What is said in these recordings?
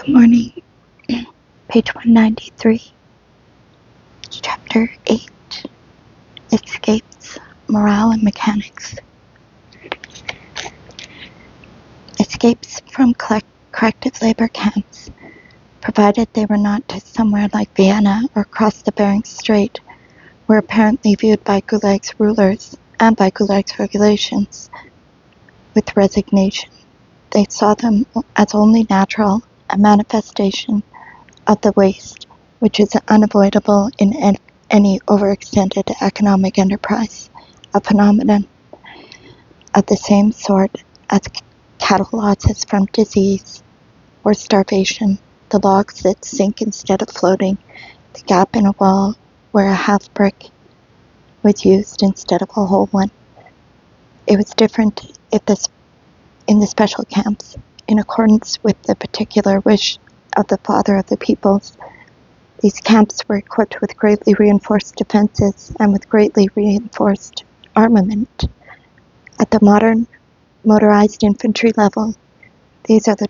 Good morning. Page 193, Chapter 8, Escapes, Morale and Mechanics. Escapes from corrective labor camps, provided they were not to somewhere like Vienna or across the Bering Strait, were apparently viewed by Gulag's rulers and by Gulag's regulations with resignation. They saw them as only natural, a manifestation of the waste which is unavoidable in any overextended economic enterprise, a phenomenon of the same sort as cattle losses from disease or starvation, the logs that sink instead of floating, the gap in a wall where a half brick was used instead of a whole one. It was different in the special camps, in accordance with the particular wish of the Father of the Peoples. These camps were equipped with greatly reinforced defenses and with greatly reinforced armament. At the modern motorized infantry level, these are the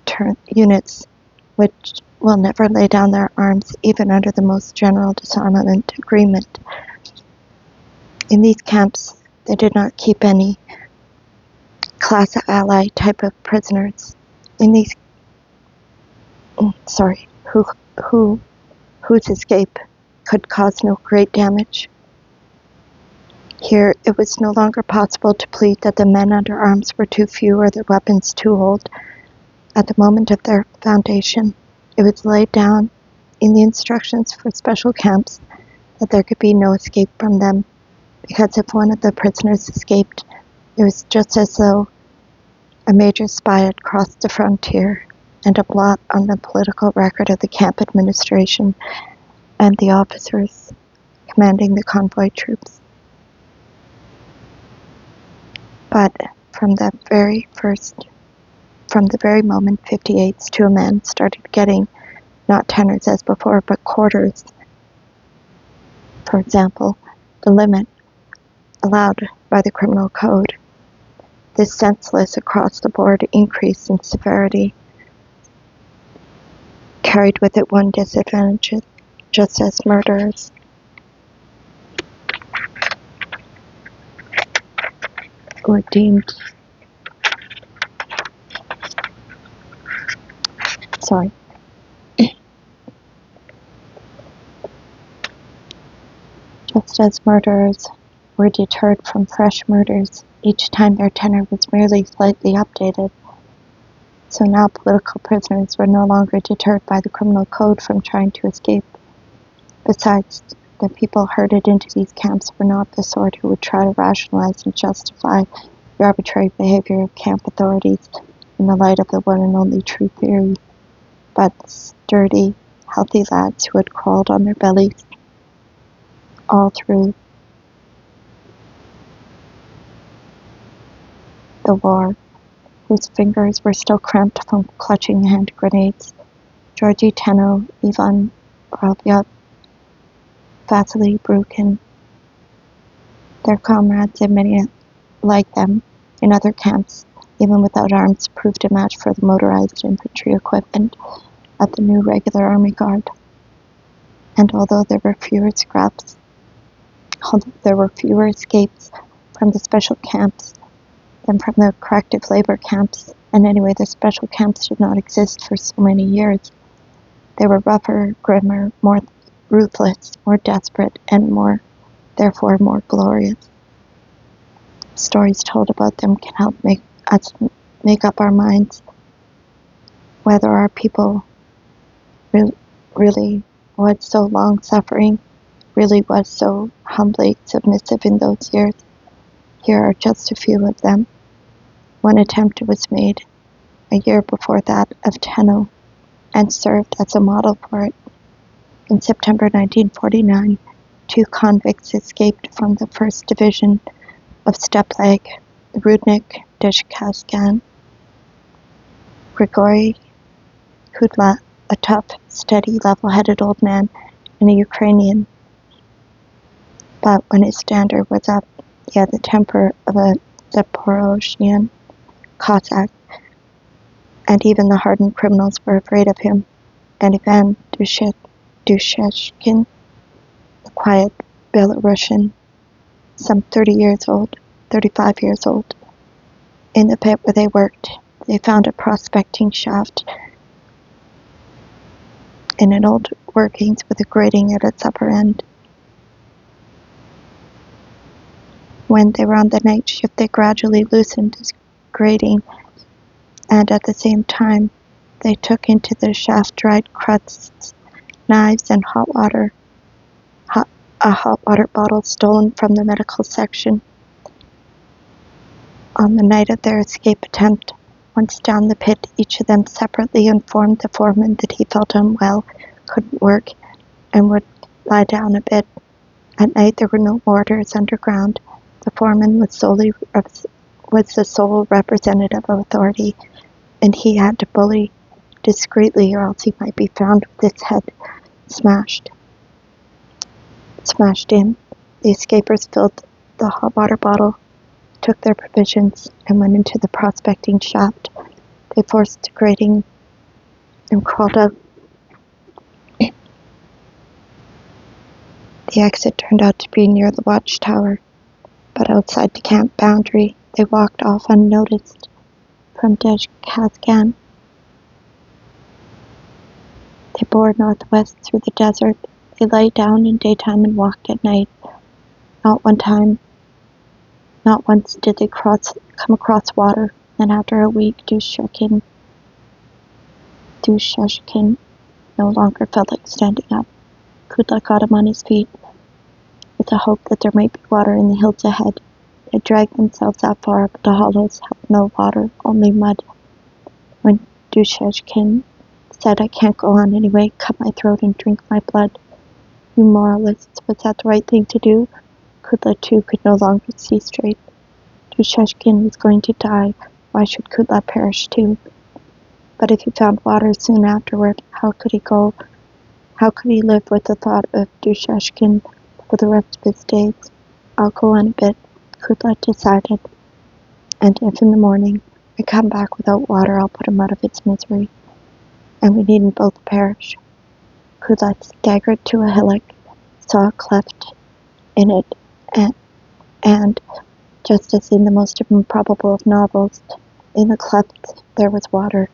units which will never lay down their arms even under the most general disarmament agreement. In these camps, they did not keep any class ally type of prisoners. Whose escape could cause no great damage. Here, it was no longer possible to plead that the men under arms were too few or their weapons too old. At the moment of their foundation, it was laid down in the instructions for special camps that there could be no escape from them, because if one of the prisoners escaped, it was just as though a major spy had crossed the frontier and a blot on the political record of the camp administration and the officers commanding the convoy troops. But from the very moment 58s to a man started getting not tenors as before, but quarters, for example, the limit allowed by the criminal code, this senseless across-the-board increase in severity carried with it one disadvantage, just as murderers were deemed deterred from fresh murders each time their tenor was merely slightly updated. So now political prisoners were no longer deterred by the criminal code from trying to escape. Besides, the people herded into these camps were not the sort who would try to rationalize and justify the arbitrary behavior of camp authorities in the light of the one and only true theory, but sturdy, healthy lads who had crawled on their bellies all through the war, whose fingers were still cramped from clutching hand grenades. Georgy Tenno, Ivan Rabiot, Vasily Brukin, their comrades and many like them in other camps, even without arms, proved a match for the motorized infantry equipment of the new regular army guard. And although there were fewer escapes from the special camps than from the corrective labor camps, and anyway the special camps did not exist for so many years, they were rougher, grimmer, more ruthless, more desperate, and therefore more glorious. Stories told about them can help make us make up our minds whether our people really was so long-suffering, really was so humbly submissive in those years. Here are just a few of them. One attempt was made a year before that of Tenno and served as a model for it. In September 1949, 2 convicts escaped from the 1st Division of Steplag, Rudnik Deshkasgan. Grigory Kudla, a tough, steady, level-headed old man, and a Ukrainian. But when his standard was up, he had the temper of a Zaporozhian Cossack, and even the hardened criminals were afraid of him. and Ivan Dusheshkin, the quiet Belarusian, some 35 years old. In the pit where they worked, they found a prospecting shaft in an old workings with a grating at its upper end. When they were on the night shift, they gradually loosened this grating, and at the same time, they took into the shaft dried crusts, knives, and a hot water bottle stolen from the medical section. On the night of their escape attempt, once down the pit, each of them separately informed the foreman that he felt unwell, couldn't work, and would lie down a bit. At night there were no mortars underground. The foreman was the sole representative of authority, and he had to bully discreetly or else he might be found with his head smashed in. The escapers filled the hot water bottle, took their provisions, and went into the prospecting shaft. They forced the grating and crawled out. The exit turned out to be near the watchtower, but outside the camp boundary, they walked off unnoticed from Dezhkazgan. They bore northwest through the desert. They lay down in daytime and walked at night. Not once did they come across water. Then after a week, Dusheshkin no longer felt like standing up. Gulag got him on his feet, with the hope that there might be water in the hills ahead. They dragged themselves that far, but the hollows held no water, only mud. When Dusheshkin said, "I can't go on anyway, cut my throat and drink my blood." "You moralists, was that the right thing to do?" Gulag too could no longer see straight. Dusheshkin was going to die. Why should Gulag perish too? But if he found water soon afterward, how could he go? How could he live with the thought of Dusheshkin for the rest of his days? "I'll go on a bit," Gulag decided, "and if in the morning I come back without water, I'll put him out of his misery. And we needn't both perish." Gulag staggered to a hillock, saw a cleft in it, and just as in the most improbable of novels, in the cleft there was water.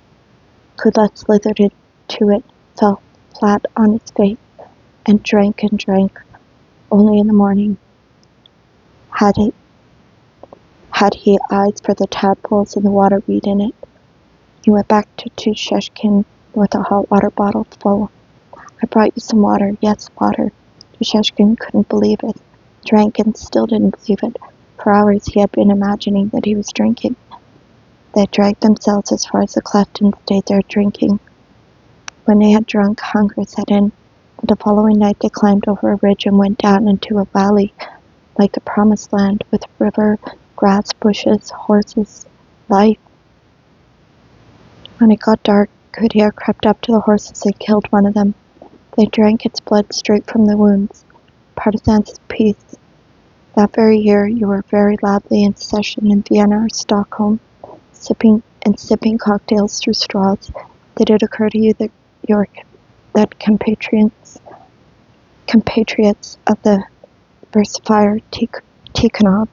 Gulag slithered into it, fell flat on his face, and drank. Only in the morning had he eyes for the tadpoles and the water weed in it. He went back to Dusheshkin with a hot water bottle full. "I brought you some water." "Yes, water." Dusheshkin couldn't believe it, drank and still didn't believe it. For hours he had been imagining that he was drinking. They had dragged themselves as far as the cleft and stayed there drinking. When they had drunk, hunger set in. The following night they climbed over a ridge and went down into a valley, like the promised land, with river, grass, bushes, horses, life. When it got dark, Kudia crept up to the horses and killed one of them. They drank its blood straight from the wounds. Partisans of peace. That very year you were very loudly in session in Vienna or Stockholm, sipping cocktails through straws. Did it occur to you that compatriots of the versifier Chekhov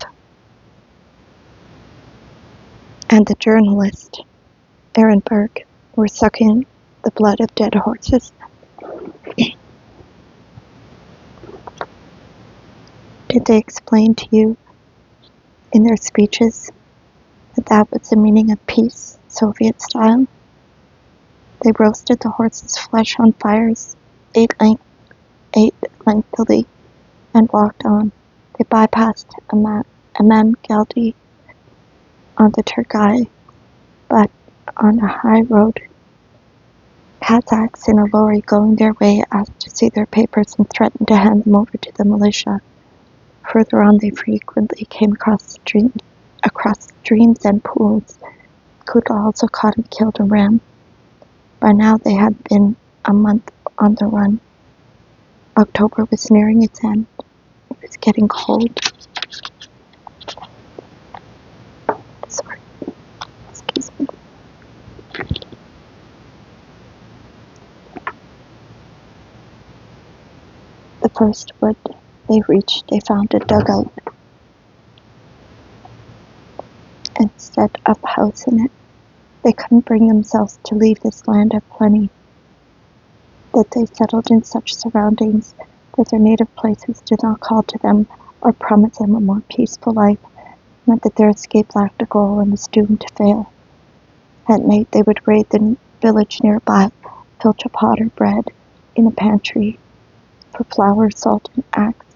and the journalist Averbakh were sucking the blood of dead horses? Did they explain to you in their speeches that was the meaning of peace, Soviet style? They roasted the horse's flesh on fires, ate lengthily, and walked on. They bypassed Amam Galdi on the Turgai, but on a high road, Kazakhs in a lorry going their way asked to see their papers and threatened to hand them over to the militia. Further on they frequently came across streams and pools. Kuda also caught and killed a ram. By now they had been a month on the run. October was nearing its end. It was getting cold. Sorry. Excuse me. The first wood they reached, they found a dugout and set up house in it. They couldn't bring themselves to leave this land of plenty, that they settled in such surroundings that their native places did not call to them or promise them a more peaceful life, meant that their escape lacked a goal and was doomed to fail. At night they would raid the village nearby, filch a pot or bread in a pantry for flour, salt, and axe,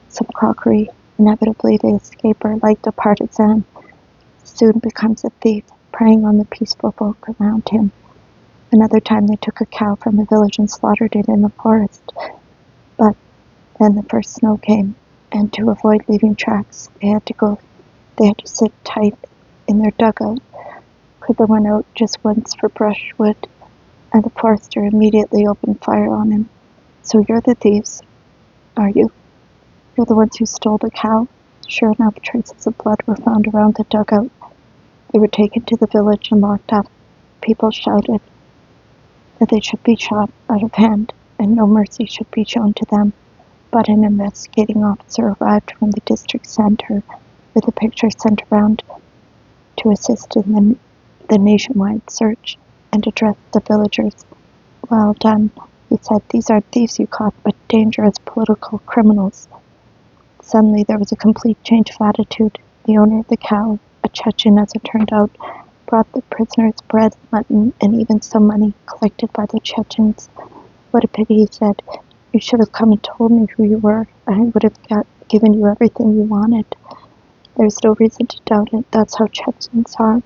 some crockery. Inevitably the escaper, like the partisan, soon becomes a thief, preying on the peaceful folk around him. Another time they took a cow from the village and slaughtered it in the forest. But then the first snow came, and to avoid leaving tracks, they had to sit tight in their dugout. Kudla went out just once for brushwood, and the forester immediately opened fire on him. "So you're the thieves, are you? You're the ones who stole the cow?" Sure enough, traces of blood were found around the dugout. They were taken to the village and locked up. People shouted that they should be shot out of hand, and no mercy should be shown to them. But an investigating officer arrived from the district center with a picture sent around to assist in the nationwide search, and addressed the villagers. "Well done," he said. "These aren't thieves you caught, but dangerous political criminals." Suddenly there was a complete change of attitude. The owner of the cow, a Chechen as it turned out, brought the prisoners bread, mutton, and even some money collected by the Chechens. "What a pity," he said. "You should have come and told me who you were. I would have given you everything you wanted." There's no reason to doubt it. That's how Chechens are.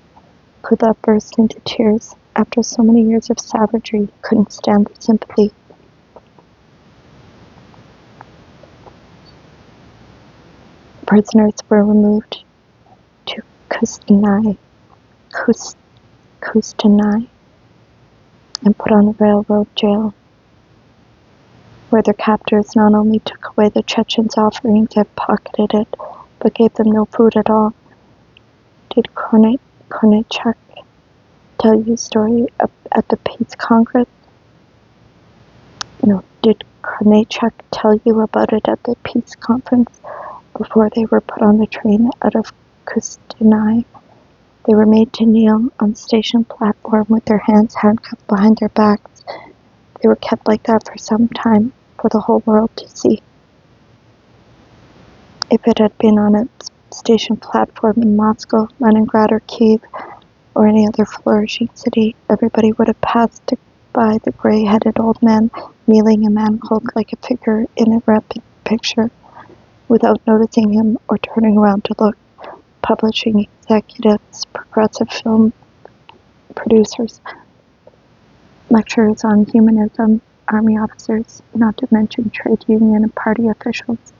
Kudla burst into tears. After so many years of savagery, he couldn't stand the sympathy. Prisoners were removed to Kustanai and put on a railroad jail, where their captors not only took away the Chechens' offerings and pocketed it, but gave them no food at all. Did Kornechuk tell you a story at the Peace Congress? Did Kornechuk tell you about it at the Peace Conference? Before they were put on the train out of Kustanai, they were made to kneel on the station platform with their hands handcuffed behind their backs. They were kept like that for some time, for the whole world to see. If it had been on a station platform in Moscow, Leningrad, or Kiev, or any other flourishing city, everybody would have passed by the gray-headed old man kneeling in manacled like a figure in a rapid picture, without noticing him or turning around to look. Publishing executives, progressive film producers, lecturers on humanism, army officers, not to mention trade union and party officials,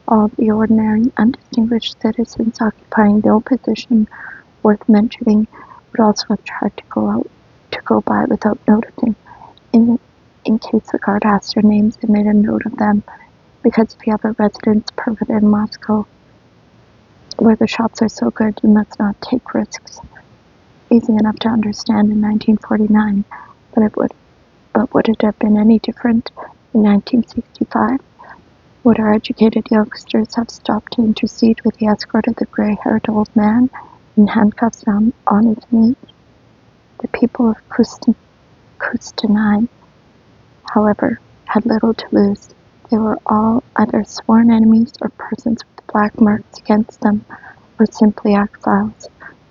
all the ordinary, undistinguished citizens occupying no position worth mentioning, would also have tried to go by without noticing, in case the guard asked their names and made a note of them, because if you have a residence permit in Moscow, where the shops are so good, you must not take risks. Easy enough to understand in 1949, but would it have been any different in 1965? Would our educated youngsters have stopped to intercede with the escort of the gray-haired old man in handcuffs on his knees? The people of Kustanai, however, had little to lose. They were all either sworn enemies or persons with black marks against them, or simply exiles.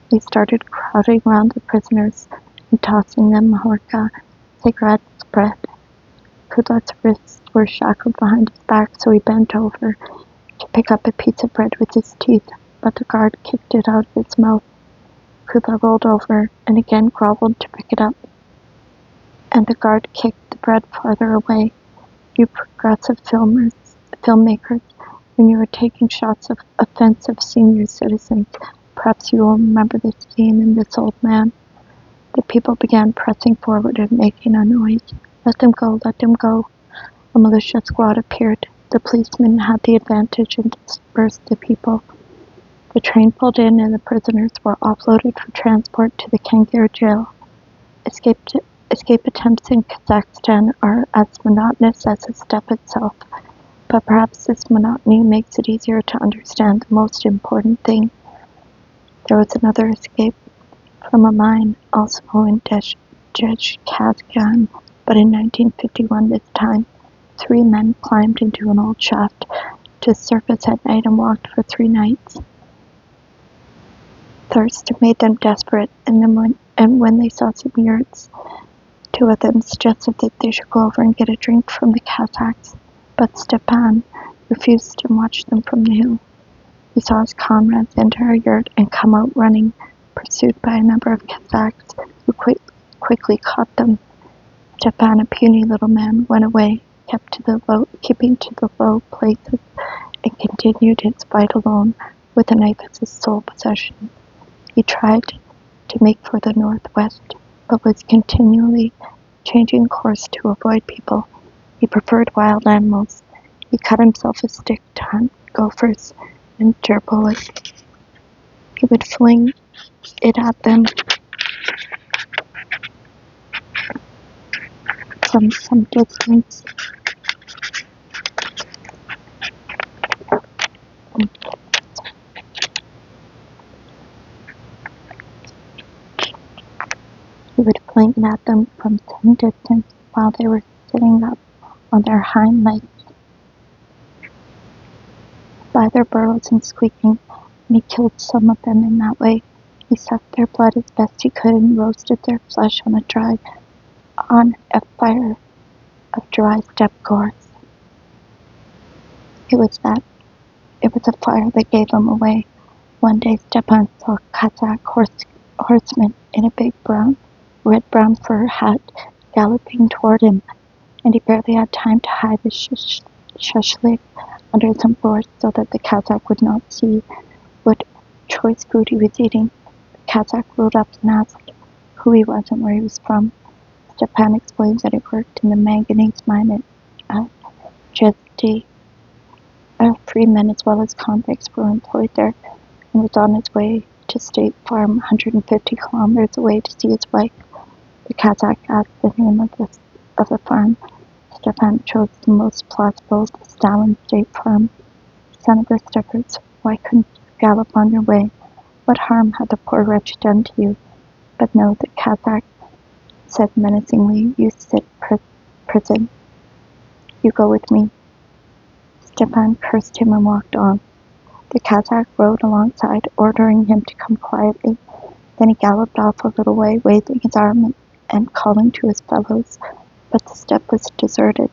They started crowding around the prisoners and tossing them mahorka, cigarettes, bread. Kudla's wrists were shackled behind his back, so he bent over to pick up a piece of bread with his teeth, but the guard kicked it out of his mouth. Kudla rolled over and again groveled to pick it up, and the guard kicked the bread farther away. You progressive filmmakers, when you were taking shots of offensive senior citizens, perhaps you will remember this game and this old man. The people began pressing forward and making a noise. "Let them go, let them go." A militia squad appeared. The policemen had the advantage and dispersed the people. The train pulled in and the prisoners were offloaded for transport to the Kangir jail. Escape attempts in Kazakhstan are as monotonous as the steppe itself. But perhaps this monotony makes it easier to understand the most important thing. There was another escape from a mine, also in Zhezkazgan, but in 1951 this time, 3 men climbed into an old shaft to surface at night and walked for 3 nights. Thirst made them desperate, and when they saw some yurts, 2 of them suggested that they should go over and get a drink from the Kazakhs, but Stepan refused and watched them from the hill. He saw his comrades enter a yurt and come out running, pursued by a number of Kazakhs who quickly caught them. Stepan, a puny little man, went away, keeping to the low places, and continued his fight alone, with a knife as his sole possession. He tried to make for the northwest, but was continually changing course to avoid people. He preferred wild animals. He cut himself a stick to hunt gophers and gerbilis. He would fling it at them from some distance. He would fling it at them from some distance while they were sitting up on their hind legs by their burrows and squeaking, and he killed some of them in that way. He sucked their blood as best he could and roasted their flesh on a fire of dry steppe gorse. It was a fire that gave them away. One day Stepan saw a Kazakh horseman in a big red-brown fur hat galloping toward him, and he barely had time to hide his shashlik under some boards so that the Kazakh would not see what choice food he was eating. The Kazakh rode up and asked who he was and where he was from. Stepan explained that he worked in the manganese mine at Chezhdy. 3 men as well as convicts were employed there, and was on his way to State Farm 150 kilometers away to see his wife. The Kazakh asked the name of the farm. Stepan chose the most plausible, the Stalin State Farm. Son of the steppers, why couldn't you gallop on your way? What harm had the poor wretch done to you? But no, the Kazakh said menacingly, you sit prison. You go with me. Stepan cursed him and walked on. The Kazakh rode alongside, ordering him to come quietly. Then he galloped off a little way, waving his arm and calling to his fellows, but the steppe was deserted.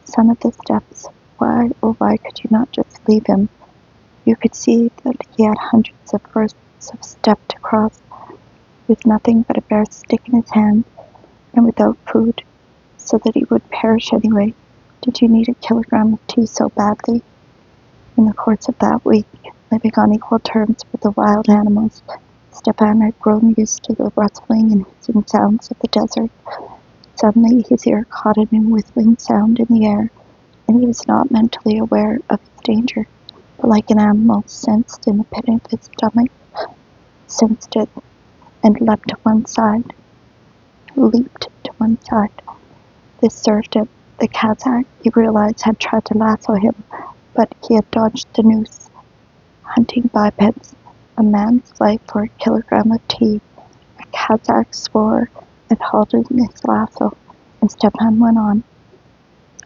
Son of the steppes, why, oh why could you not just leave him? You could see that he had hundreds of versts of steppe to cross, with nothing but a bare stick in his hand, and without food, so that he would perish anyway. Did you need a kilogram of tea so badly? In the course of that week, living on equal terms with the wild animals, Stepan had grown used to the rustling and hissing sounds of the desert. Suddenly his ear caught a new whistling sound in the air, and he was not mentally aware of its danger, but like an animal sensed in the pit of his stomach, sensed it, and leaped to one side. This served him. The Kazakh, he realized, had tried to lasso him, but he had dodged the noose. Hunting bipeds, a man's life for a kilogram of tea. A Kazakh swore and halted in his lasso, and Stepan went on,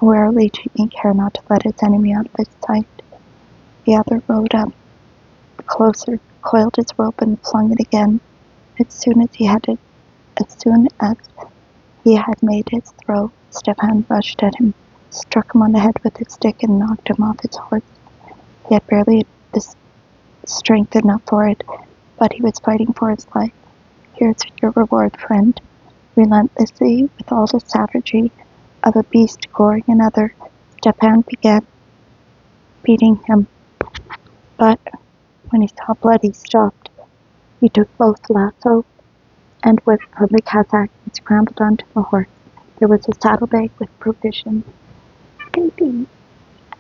warily taking care not to let his enemy out of his sight. The other rode up closer, coiled his rope, and flung it again. As soon as he had made his throw, Stepan rushed at him, struck him on the head with his stick, and knocked him off his horse. He had barely the strength enough for it, but he was fighting for his life. Here's your reward, friend. Relentlessly, with all the savagery of a beast goring another, Stepan began beating him. But when he saw blood, he stopped. He took both lasso and whip from the Kazakh and scrambled onto the horse. There was a saddlebag with provisions. Baby,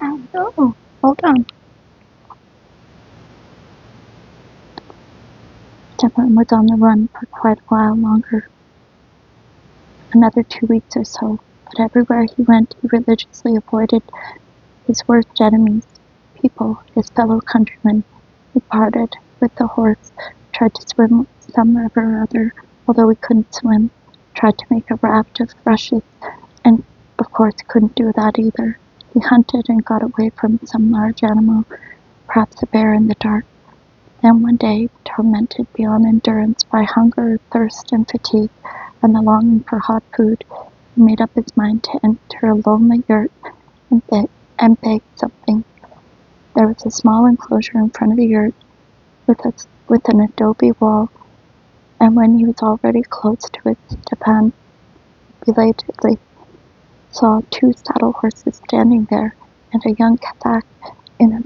oh, hold on. Stepan was on the run for quite a while longer. Another 2 weeks or so, but everywhere he went, he religiously avoided His worst enemies, people, his fellow countrymen, he parted with the horse, tried to swim some river or other, although he couldn't swim, tried to make a raft of rushes, and of course couldn't do that either. He hunted and got away from some large animal, perhaps a bear in the dark. Then one day, tormented beyond endurance by hunger, thirst, and fatigue, and the longing for hot food, he made up his mind to enter a lonely yurt and beg something. There was a small enclosure in front of the yurt with an adobe wall, and when he was already close to it, Stepan belatedly saw 2 saddle horses standing there, and a young Cossack in a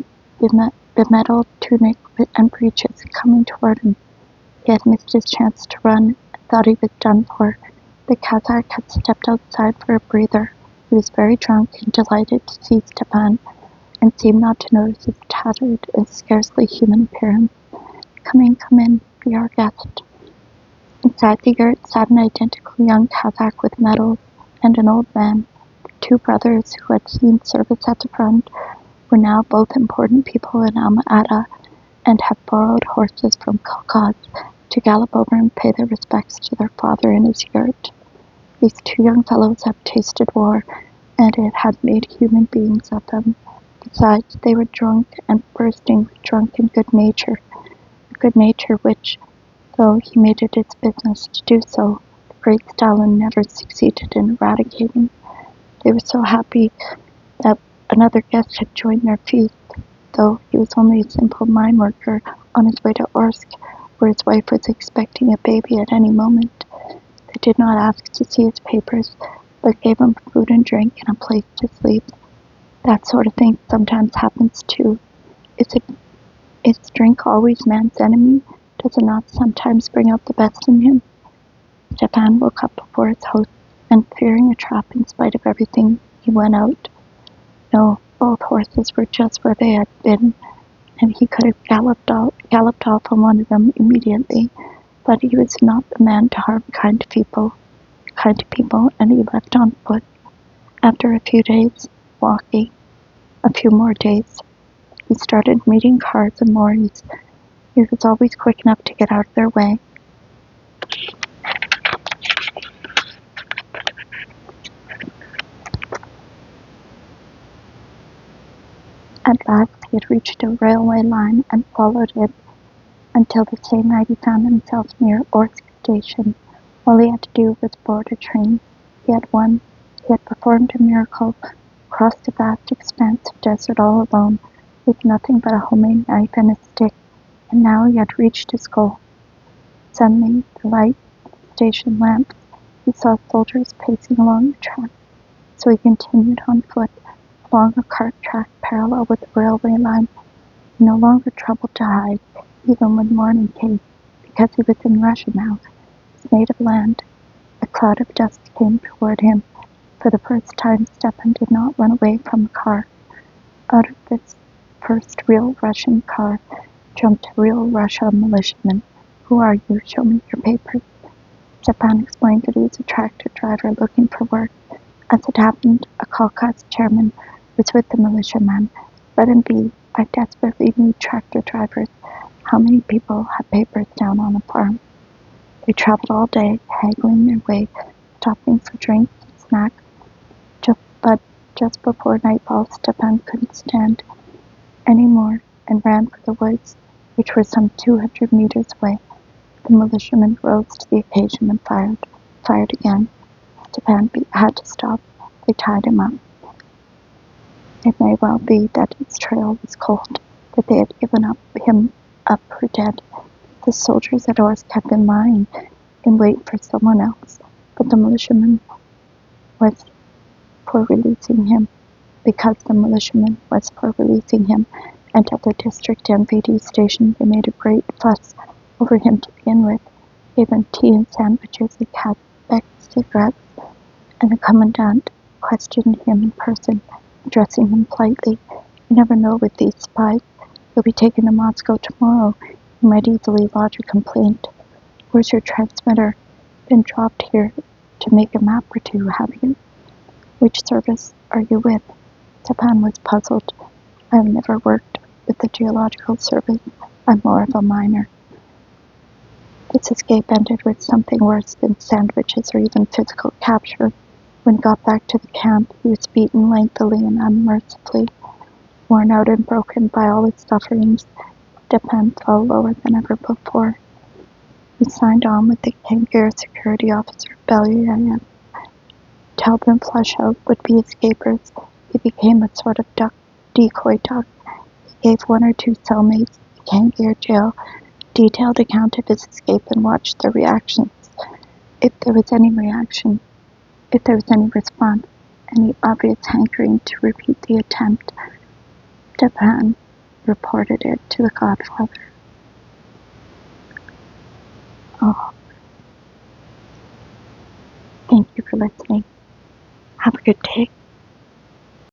bemedaled tunic and breeches coming toward him. He had missed his chance to run and thought he was done for. The Cossack had stepped outside for a breather. He was very drunk and delighted to see Stepan, and seemed not to notice his tattered and scarcely human appearance. Come in, be our guest." Inside the yurt sat an identical young Cossack with medals, and an old man. The 2 brothers who had seen service at the front were now both important people in Alma-Ata, and had borrowed horses from Kolkhoz to gallop over and pay their respects to their father in his yurt. These 2 young fellows had tasted war, and it had made human beings of them. Besides, they were drunk and bursting with drunken good nature, a good nature which, though he made it his business to do so, the great Stalin never succeeded in eradicating. They were so happy that another guest had joined their feast, though he was only a simple mine worker on his way to Orsk, where his wife was expecting a baby at any moment. They did not ask to see his papers, but gave him food and drink and a place to sleep. That sort of thing sometimes happens too. Is drink always man's enemy? Does it not sometimes bring out the best in him? Stepan woke up before his host, and fearing a trap in spite of everything, he went out. No, both horses were just where they had been, and he could have galloped off on one of them immediately, but he was not the man to harm kind people, and he left on foot. After a few days walking, a few more days, he started meeting cars and lorries. He was always quick enough to get out of their way. At last he had reached a railway line and followed it until the same night he found himself near Orsk station. All he had to do was board a train. He had performed a miracle, crossed a vast expanse of desert all alone, with nothing but a homemade knife and a stick, and now he had reached his goal. Suddenly, the light of the station lamps, he saw soldiers pacing along the track, so he continued on foot along a cart track parallel with the railway line. He no longer troubled to hide, even when morning came, because he was in Russia now, his native land. A cloud of dust came toward him. For the first time, Stepan did not run away from a car. Out of this first real Russian car jumped a real Russia militiaman. "Who are you? Show me your papers." Stepan explained that he was a tractor driver looking for work. As it happened, a Kolkhoz chairman was with the militiaman. "Let him be. I desperately need tractor drivers. How many people have papers down on the farm?" They traveled all day, haggling their way, stopping for drinks and snacks. But just before nightfall, Stepan couldn't stand any more and ran for the woods, which were some 200 meters away. The militiamen rose to the occasion and fired again. Stepan had to stop. They tied him up. It may well be that his trail was cold, that they had given him up for dead. The soldiers at Orsk had been lying in wait for someone else, but the militiaman was for releasing him, and at the district MVD station they made a great fuss over him to begin with, gave him tea and sandwiches and Kazakh cigarettes, and the commandant questioned him in person, addressing him politely. "You never know with these spies. You'll be taken to Moscow tomorrow. You might easily lodge a complaint. Where's your transmitter? Been dropped here to make a map or two, have you? Which service are you with?" Japan was puzzled. I have never worked with the Geological Survey. I'm more of a miner. This escape ended with something worse than sandwiches or even physical capture. When he got back to the camp, he was beaten lengthily and unmercifully. Worn out and broken by all his sufferings, Japan fell lower than ever before. He signed on with the Kangaroo security officer, Bellian. To help him flush out would-be escapers, he became a sort of decoy duck. He gave one or two cellmates the Kangaroo jail a detailed account of his escape and watched their reactions. If there was any response, any obvious hankering to repeat the attempt, Japan reported it to the Godfather. Oh, thank you for listening. Have a good day.